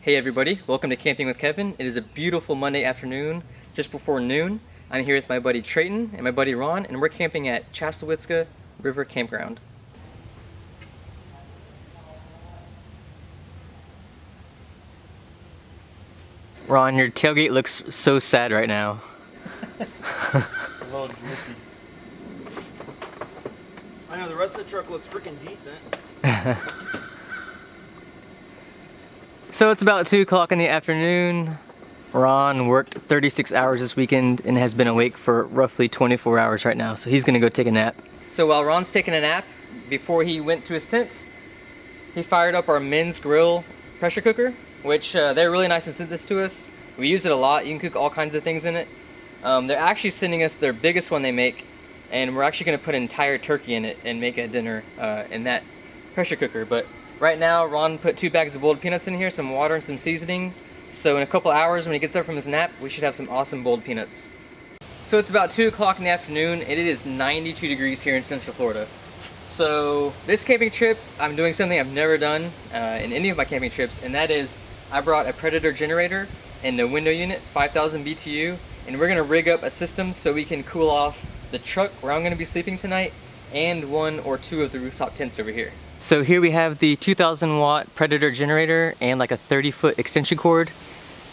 Hey everybody, welcome to Camping with Kevin. It is a beautiful Monday afternoon, just before noon. I'm here with my buddy Trayton and my buddy Ron, and we're camping at Chassahowitzka River Campground. Ron, your tailgate looks so sad right now. A little droopy. I know, the rest of the truck looks freaking decent. So it's about 2 o'clock in the afternoon. Ron worked 36 hours this weekend and has been awake for roughly 24 hours right now, so he's gonna go take a nap. So while Ron's taking a nap, before he went to his tent, he fired up our men's grill pressure cooker, which they're really nice and sent this to us. We use it a lot. You can cook all kinds of things in it. They're actually sending us their biggest one they make, and we're actually gonna put an entire turkey in it and make a dinner in that pressure cooker. But right now, Ron put 2 bags of boiled peanuts in here, some water and some seasoning. So in a couple hours when he gets up from his nap, we should have some awesome boiled peanuts. So it's about 2 o'clock in the afternoon, and it is 92 degrees here in Central Florida. So this camping trip, I'm doing something I've never done in any of my camping trips, and that is I brought a Predator generator and a window unit, 5,000 BTU, and we're gonna rig up a system so we can cool off the truck where I'm gonna be sleeping tonight and 1 or 2 of the rooftop tents over here. So here we have the 2,000 watt Predator generator and like a 30-foot extension cord.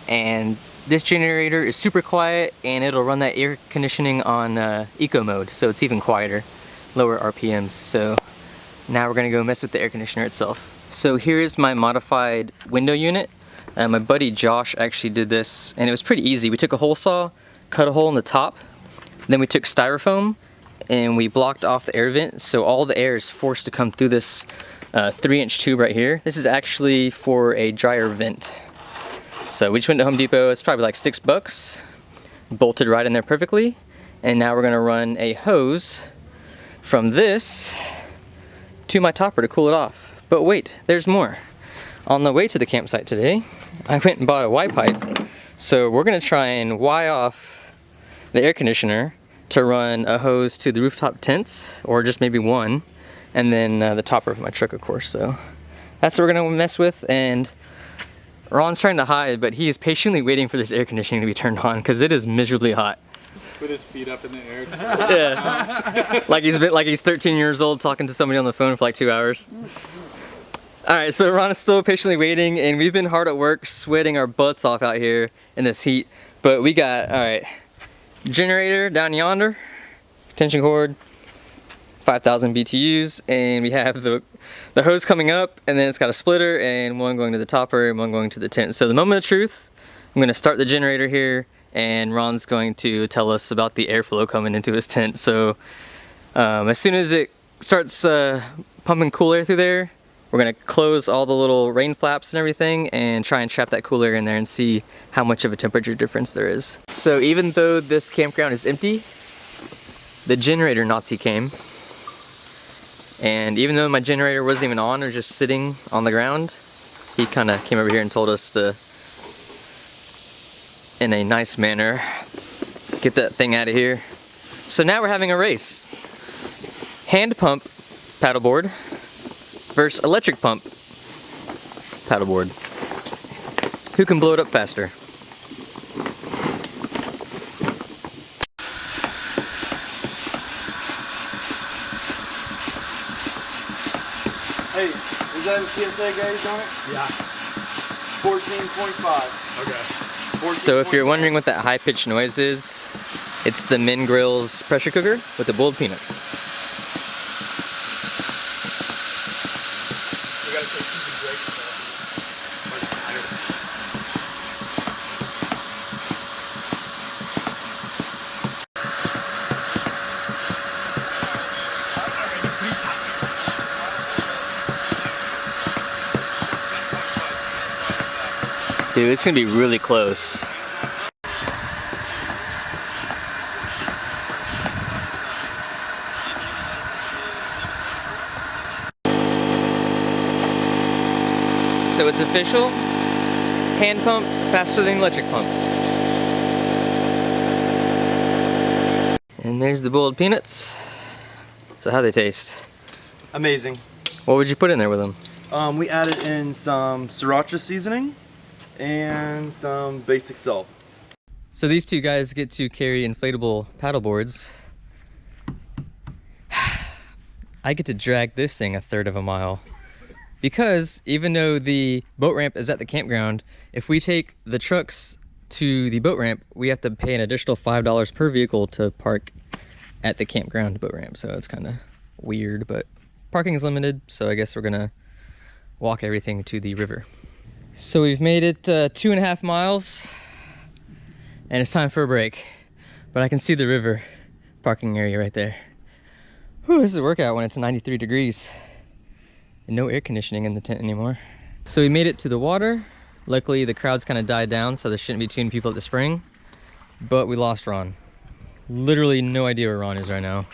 And this generator is super quiet and it'll run that air conditioning on eco mode, so it's even quieter, lower RPMs. So now we're gonna go mess with the air conditioner itself. So here is my modified window unit. My buddy Josh actually did this and it was pretty easy. We took a hole saw, cut a hole in the top, then we took styrofoam and we blocked off the air vent, so all the air is forced to come through this 3-inch tube right here. This is actually for a dryer vent. So we just went to Home Depot. It's probably like $6, bolted right in there perfectly, and now we're gonna run a hose from this to my topper to cool it off. But wait, there's more. On the way to the campsite today, I went and bought a Y pipe, so we're gonna try and Y off the air conditioner to run a hose to the rooftop tents, or just maybe one, and then the topper of my truck, of course. So that's what we're gonna mess with. And Ron's trying to hide, but he is patiently waiting for this air conditioning to be turned on because it is miserably hot. Put his feet up in the air. Yeah, like he's 13 years old talking to somebody on the phone for like 2 hours. All right, so Ron is still patiently waiting, and we've been hard at work, sweating our butts off out here in this heat. But we got, all right, generator down yonder, extension cord, 5,000 BTUs, and we have the hose coming up, and then it's got a splitter, and one going to the topper and one going to the tent. So the moment of truth, I'm gonna start the generator here, and Ron's going to tell us about the airflow coming into his tent. So as soon as it starts pumping cool air through there, we're gonna close all the little rain flaps and everything and try and trap that cool air in there and see how much of a temperature difference there is. So even though this campground is empty, the generator Nazi came. And even though my generator wasn't even on or just sitting on the ground, he kind of came over here and told us to, in a nice manner, get that thing out of here. So now we're having a race. Hand pump paddleboard versus electric pump paddleboard. Who can blow it up faster? Hey, is that a PSA gauge on it? Yeah. 14.5. Okay. So if you're wondering what that high-pitched noise is, it's the Min Grill's pressure cooker with the boiled peanuts. We gotta take easy breaks though. Dude, it's gonna be really close. So it's official, hand pump faster than electric pump. And there's the boiled peanuts. So how they taste? Amazing. What would you put in there with them? We added in some sriracha seasoning, and some basic salt. So these two guys get to carry inflatable paddle boards. I get to drag this thing 1/3 of a mile. Because even though the boat ramp is at the campground, if we take the trucks to the boat ramp, we have to pay an additional $5 per vehicle to park at the campground boat ramp. So it's kind of weird, but parking is limited. So I guess we're gonna walk everything to the river. So we've made it 2.5 miles and it's time for a break. But I can see the river parking area right there. Whew, this is a workout when it's 93 degrees. And no air conditioning in the tent anymore. So we made it to the water. Luckily the crowd's kind of died down, so there shouldn't be too many people at the spring. But we lost Ron. Literally no idea where Ron is right now.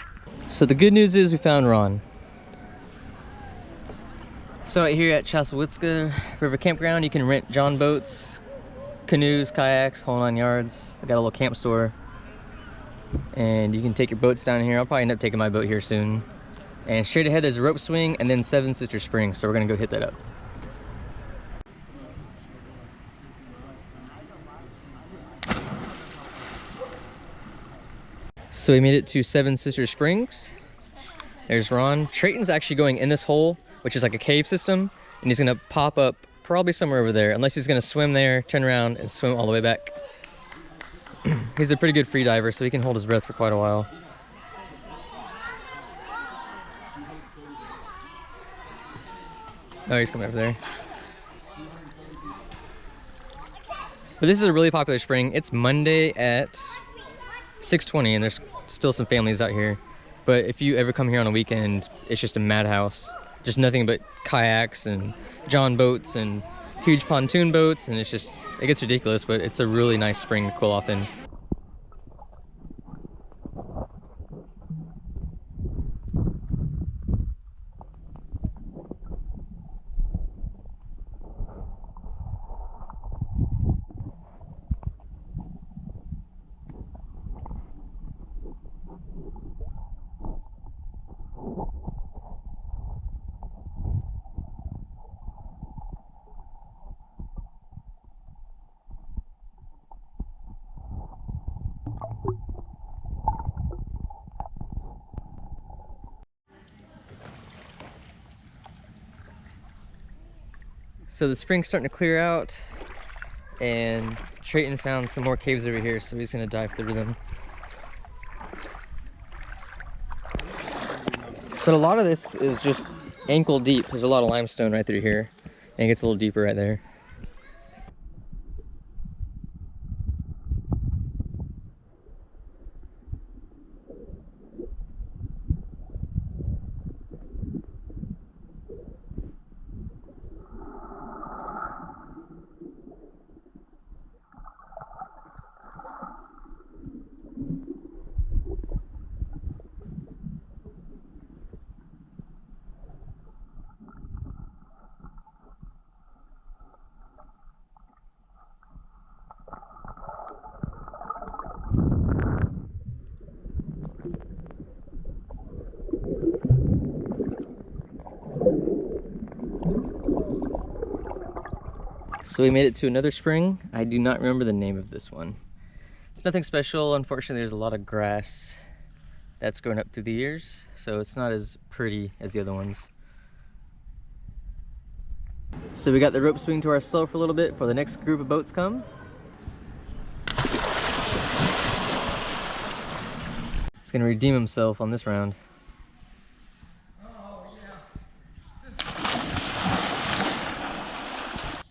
So the good news is we found Ron. So right here at Chassahowitzka River Campground, you can rent John boats, canoes, kayaks, whole 9 yards. They got a little camp store. And you can take your boats down here. I'll probably end up taking my boat here soon. And straight ahead there's a rope swing and then Seven Sisters Springs, so we're gonna go hit that up. So we made it to Seven Sisters Springs. There's Ron. Trayton's actually going in this hole, which is like a cave system, and he's gonna pop up probably somewhere over there, unless he's gonna swim there, turn around, and swim all the way back. He's a pretty good free diver, so he can hold his breath for quite a while. Oh, he's coming over there. But this is a really popular spring. It's Monday at 6:20 and there's still some families out here. But if you ever come here on a weekend, it's just a madhouse. Just nothing but kayaks and John boats and huge pontoon boats, and it gets ridiculous, but it's a really nice spring to cool off in. So the spring's starting to clear out, and Trayton found some more caves over here, so he's gonna dive through them. But a lot of this is just ankle deep. There's a lot of limestone right through here, and it gets a little deeper right there. So we made it to another spring. I do not remember the name of this one. It's nothing special. Unfortunately, there's a lot of grass that's grown up through the years, so it's not as pretty as the other ones. So we got the rope swing to ourselves for a little bit before the next group of boats come. He's gonna redeem himself on this round.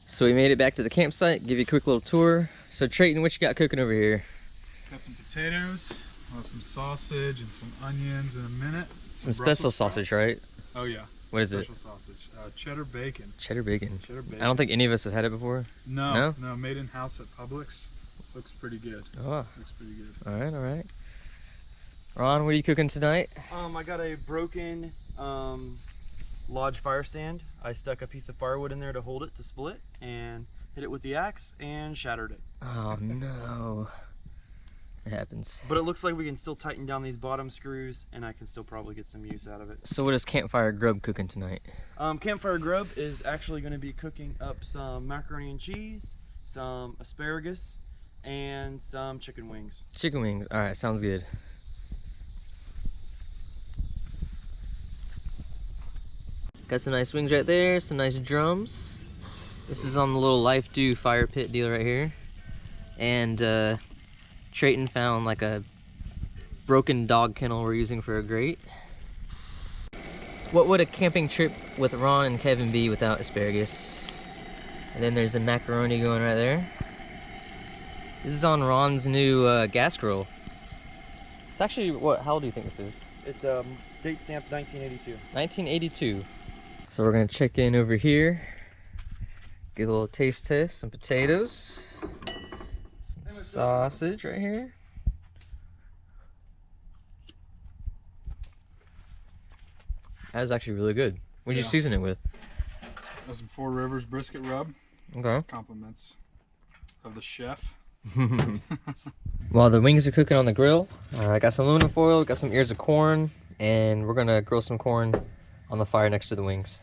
So we made it back to the campsite, give you a quick little tour. So Trayton, what you got cooking over here? Got some potatoes, I'll have some sausage and some onions in a minute. Some special sausage, right? Oh yeah. What is it? Special sausage. Cheddar bacon. Cheddar bacon. Cheddar bacon. I don't think any of us have had it before. No, made in house at Publix. Looks pretty good. Oh. Looks pretty good. All right, all right. Ron, what are you cooking tonight? I got a broken lodge fire stand. I stuck a piece of firewood in there to hold it, to split, and hit it with the axe and shattered it. Oh no. It happens. But it looks like we can still tighten down these bottom screws, and I can still probably get some use out of it. So what is Campfire Grub cooking tonight? Campfire Grub is actually going to be cooking up some macaroni and cheese, some asparagus, and some chicken wings. Chicken wings. All right, sounds good. Got some nice wings right there, some nice drums. This is on the little Life Do fire pit deal right here. And Trayton found like a broken dog kennel we're using for a grate. What would a camping trip with Ron and Kevin be without asparagus? And then there's the macaroni going right there. This is on Ron's new gas grill. It's actually, how old do you think this is? It's date stamped 1982. 1982. So we're gonna check in over here. Get a little taste test, some potatoes. Some sausage right here. That is actually really good. What'd you season it with? Got some Four Rivers brisket rub. Okay. Compliments of the chef. While the wings are cooking on the grill, I got some aluminum foil, got some ears of corn, and we're gonna grill some corn on the fire next to the wings.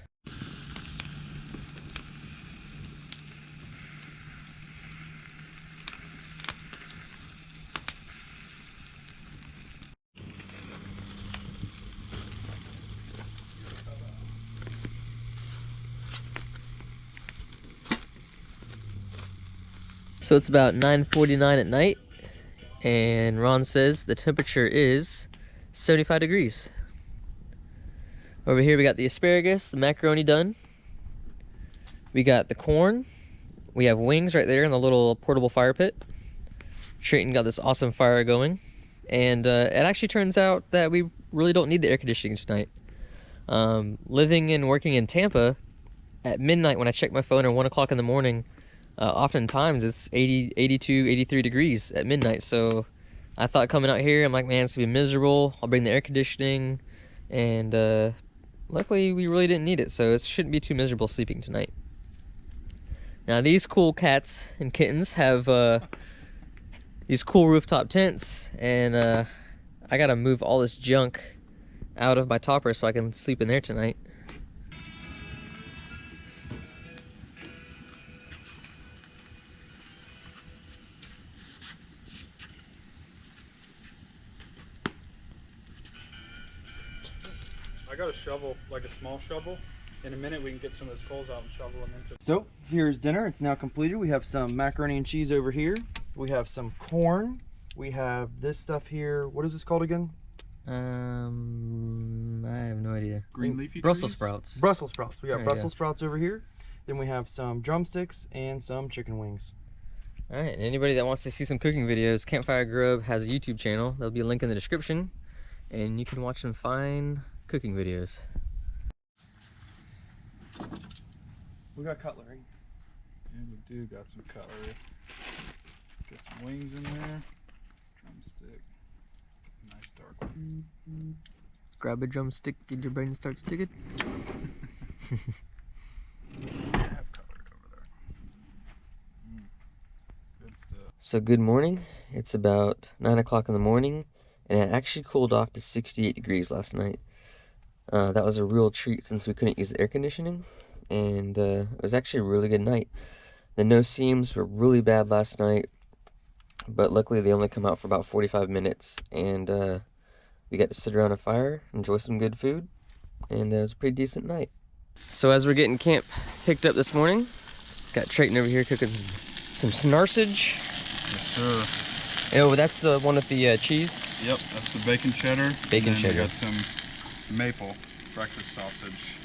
So it's about 9:49 at night, and Ron says the temperature is 75 degrees. Over here we got the asparagus, the macaroni done. We got the corn. We have wings right there in the little portable fire pit. Trayton got this awesome fire going. And it actually turns out that we really don't need the air conditioning tonight. Living and working in Tampa, at midnight when I check my phone at 1 o'clock in the morning, oftentimes it's 80, 82, 83 degrees at midnight. So I thought coming out here, I'm like, man, it's gonna be miserable. I'll bring the air conditioning. And luckily we really didn't need it. So it shouldn't be too miserable sleeping tonight. Now these cool cats and kittens have these cool rooftop tents. And I gotta move all this junk out of my topper so I can sleep in there tonight. I got a shovel, like a small shovel. In a minute we can get some of those coals out and shovel them into. So here's dinner. It's now completed. We have some macaroni and cheese over here. We have some corn. We have this stuff here. What is this called again? I have no idea. Green leafy Brussels trees? sprouts. Brussels sprouts. We got There you Brussels sprouts over here. Then we have some drumsticks and some chicken wings. All right, and anybody that wants to see some cooking videos, Campfire Grub has a YouTube channel. There'll be a link in the description, and you can watch some fine cooking videos. We got cutlery. And we do got some cutlery. Get some wings in there. Drumstick. Nice dark one. Grab a drumstick, get your brain to start sticking. I have cutlery over there. Good stuff. So good morning. It's about 9 o'clock in the morning, and it actually cooled off to 68 degrees last night. That was a real treat since we couldn't use the air conditioning, and it was actually a really good night. The no-seams were really bad last night, but luckily they only come out for about 45 minutes, and we got to sit around a fire, enjoy some good food, and it was a pretty decent night. So as we're getting camp picked up this morning, got Trayton over here cooking some snarsage. Yes, sir. Oh, that's the one with the cheese? Yep, that's the bacon cheddar. Bacon and then cheddar. We got some maple breakfast sausage.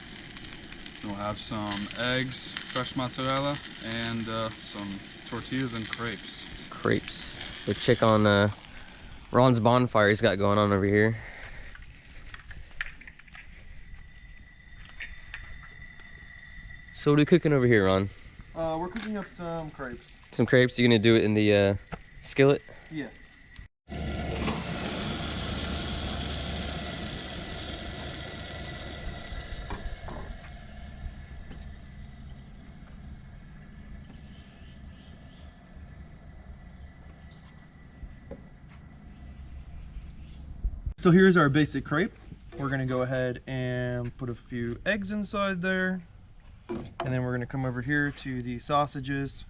We'll have some eggs, fresh mozzarella, and some tortillas and crepes. Crepes. We'll check on Ron's bonfire he's got going on over here. So what are we cooking over here, Ron? We're cooking up some crepes. Some crepes. You gonna do it in the skillet? Yes. So here's our basic crepe. We're gonna go ahead and put a few eggs inside there. And then we're gonna come over here to the sausages.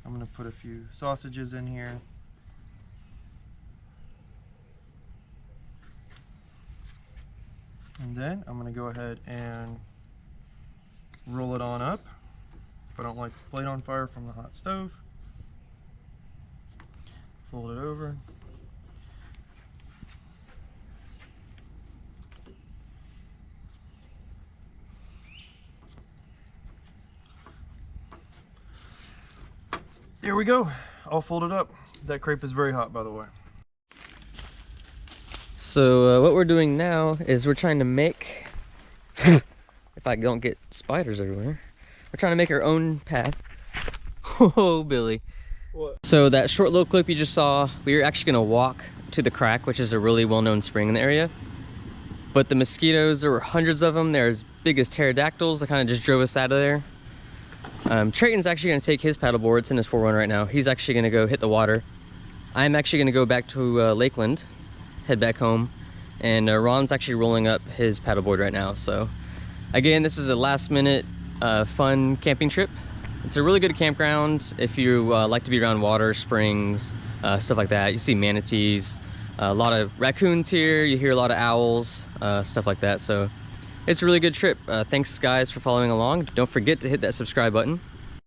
I'm gonna put a few sausages in here. And then I'm gonna go ahead and roll it on up. If I don't like the plate on fire from the hot stove, fold it over. There we go, all folded up. That crepe is very hot, by the way. So what we're doing now is we're trying to make, if I don't get spiders everywhere, we're trying to make our own path. Oh, Billy. What? So that short little clip you just saw, we were actually gonna walk to the Crack, which is a really well-known spring in the area. But the mosquitoes, there were hundreds of them. They're as big as pterodactyls. They kind of just drove us out of there. Trayton's actually gonna take his paddleboard. It's in his 4-1 right now. He's actually gonna go hit the water. I'm actually gonna go back to Lakeland, head back home. And Ron's actually rolling up his paddleboard right now. So again, this is a last minute fun camping trip. It's a really good campground if you like to be around water, springs, stuff like that. You see manatees, a lot of raccoons here, you hear a lot of owls, stuff like that. So it's a really good trip. Thanks guys for following along. Don't forget to hit that subscribe button.